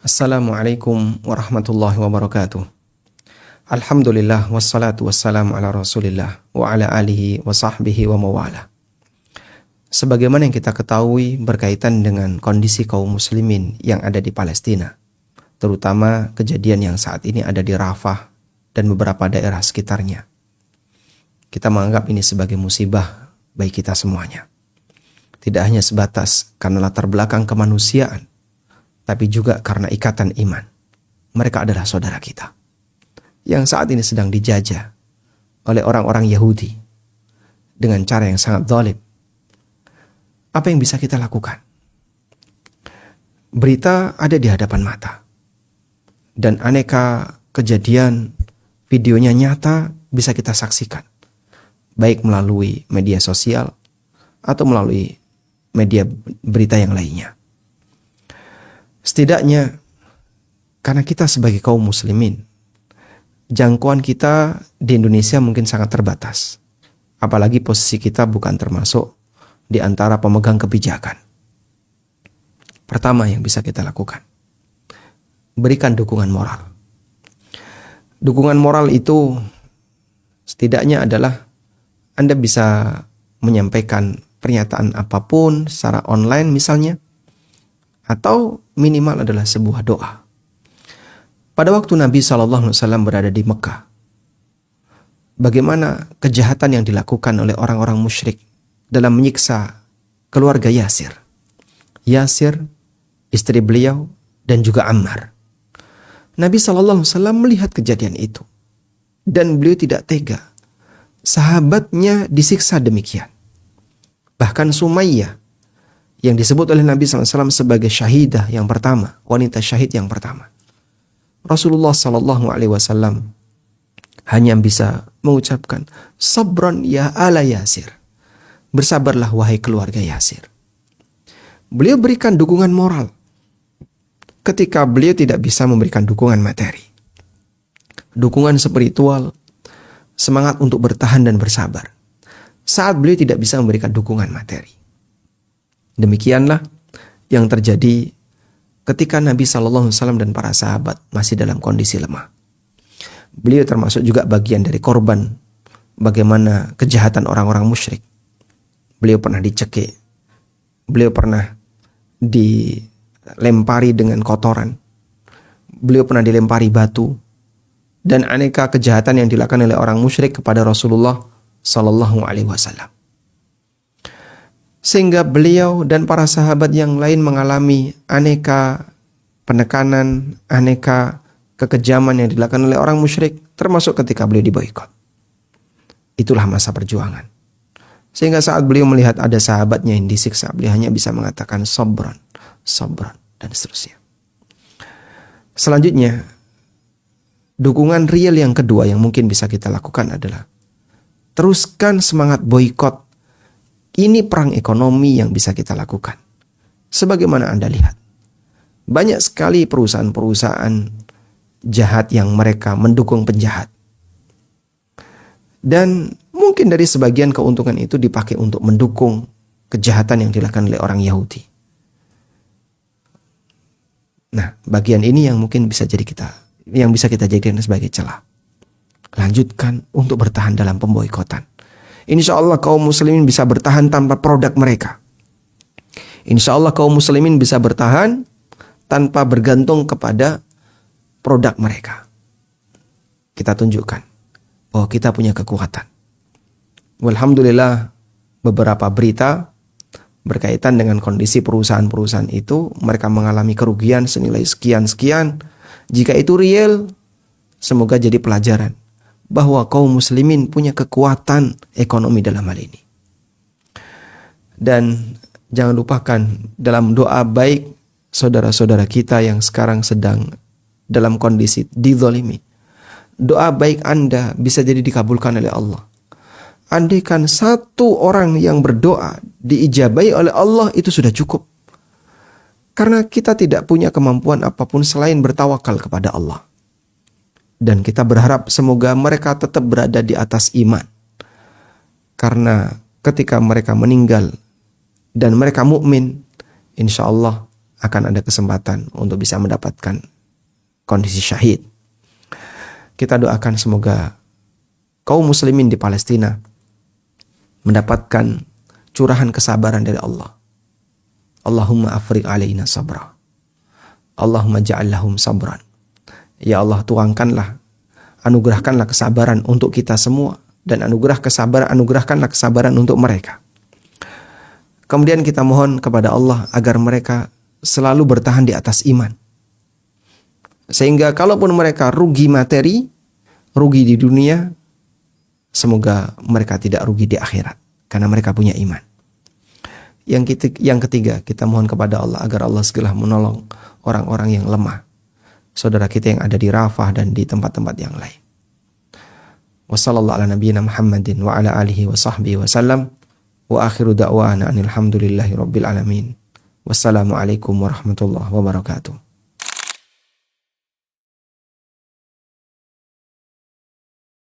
Assalamualaikum warahmatullahi wabarakatuh. Alhamdulillah wassalatu wassalamu ala Rasulillah wa ala alihi wa sahbihi wa mawala. Sebagaimana yang kita ketahui berkaitan dengan kondisi kaum muslimin yang ada di Palestina, terutama kejadian yang saat ini ada di Rafah dan beberapa daerah sekitarnya. Kita menganggap ini sebagai musibah bagi kita semuanya. Tidak hanya sebatas karena latar belakang kemanusiaan, tapi juga karena ikatan iman. Mereka adalah saudara kita yang saat ini sedang dijajah oleh orang-orang Yahudi dengan cara yang sangat zalim. Apa yang bisa kita lakukan? Berita ada di hadapan mata, dan aneka kejadian videonya nyata bisa kita saksikan, baik melalui media sosial atau melalui media berita yang lainnya. Setidaknya karena kita sebagai kaum muslimin, jangkauan kita di Indonesia mungkin sangat terbatas. Apalagi posisi kita bukan termasuk di antara pemegang kebijakan. Pertama yang bisa kita lakukan, berikan dukungan moral. Dukungan moral itu setidaknya adalah Anda bisa menyampaikan pernyataan apapun secara online misalnya, atau minimal adalah sebuah doa. Pada waktu Nabi SAW berada di Mekah, bagaimana kejahatan yang dilakukan oleh orang-orang musyrik dalam menyiksa keluarga Yasir. Yasir, istri beliau, dan juga Ammar. Nabi SAW melihat kejadian itu, dan beliau tidak tega sahabatnya disiksa demikian. Bahkan Sumayyah, yang disebut oleh Nabi SAW sebagai syahidah yang pertama, wanita syahid yang pertama, Rasulullah SAW hanya bisa mengucapkan, sabran ya ala Yasir, bersabarlah wahai keluarga Yasir. Beliau berikan dukungan moral ketika beliau tidak bisa memberikan dukungan materi, dukungan spiritual, semangat untuk bertahan dan bersabar saat beliau tidak bisa memberikan dukungan materi. Demikianlah yang terjadi ketika Nabi SAW dan para sahabat masih dalam kondisi lemah. Beliau termasuk juga bagian dari korban bagaimana kejahatan orang-orang musyrik. Beliau pernah dicekik, beliau pernah dilempari dengan kotoran, beliau pernah dilempari batu, dan aneka kejahatan yang dilakukan oleh orang musyrik kepada Rasulullah SAW. Sehingga beliau dan para sahabat yang lain mengalami aneka penekanan, aneka kekejaman yang dilakukan oleh orang musyrik, termasuk ketika beliau diboikot. Itulah masa perjuangan. Sehingga saat beliau melihat ada sahabatnya yang disiksa, beliau hanya bisa mengatakan sabran, sabran, dan seterusnya. Selanjutnya, dukungan real yang kedua yang mungkin bisa kita lakukan adalah teruskan semangat boikot. Ini perang ekonomi yang bisa kita lakukan. Sebagaimana Anda lihat, banyak sekali perusahaan-perusahaan jahat yang mereka mendukung penjahat. Dan mungkin dari sebagian keuntungan itu dipakai untuk mendukung kejahatan yang dilakukan oleh orang Yahudi. Nah, bagian ini yang mungkin bisa kita jadikan sebagai celah. Lanjutkan untuk bertahan dalam pemboikotan. Insya Allah kaum muslimin bisa bertahan tanpa produk mereka. Insya Allah kaum muslimin bisa bertahan tanpa bergantung kepada produk mereka. Kita tunjukkan bahwa kita punya kekuatan. Alhamdulillah, beberapa berita berkaitan dengan kondisi perusahaan-perusahaan itu, mereka mengalami kerugian senilai sekian-sekian. Jika itu real, semoga jadi pelajaran bahwa kaum muslimin punya kekuatan ekonomi dalam hal ini. Dan jangan lupakan dalam doa baik saudara-saudara kita yang sekarang sedang dalam kondisi dizalimi. Doa baik Anda bisa jadi dikabulkan oleh Allah. Andaikan satu orang yang berdoa diijabahi oleh Allah, itu sudah cukup. Karena kita tidak punya kemampuan apapun selain bertawakal kepada Allah. Dan kita berharap semoga mereka tetap berada di atas iman. Karena ketika mereka meninggal dan mereka mukmin, insya Allah akan ada kesempatan untuk bisa mendapatkan kondisi syahid. Kita doakan semoga kaum muslimin di Palestina mendapatkan curahan kesabaran dari Allah. Allahumma afriq alaina sabra. Allahumma ja'al lahum sabran. Ya Allah, tuangkanlah, anugerahkanlah kesabaran untuk kita semua, dan anugerahkanlah kesabaran untuk mereka. Kemudian kita mohon kepada Allah agar mereka selalu bertahan di atas iman. Sehingga kalaupun mereka rugi materi, rugi di dunia, semoga mereka tidak rugi di akhirat, karena mereka punya iman. Yang ketiga, kita mohon kepada Allah agar Allah segera menolong orang-orang yang lemah, saudara kita yang ada di Rafah dan di tempat-tempat yang lain. Wassallallahu ala nabiyyina Muhammadin wa ala alihi wa sahbihi wa sallam. Wa akhiru da'wana anil hamdulillahi rabbil alamin. Wassalamualaikum warahmatullahi wabarakatuh.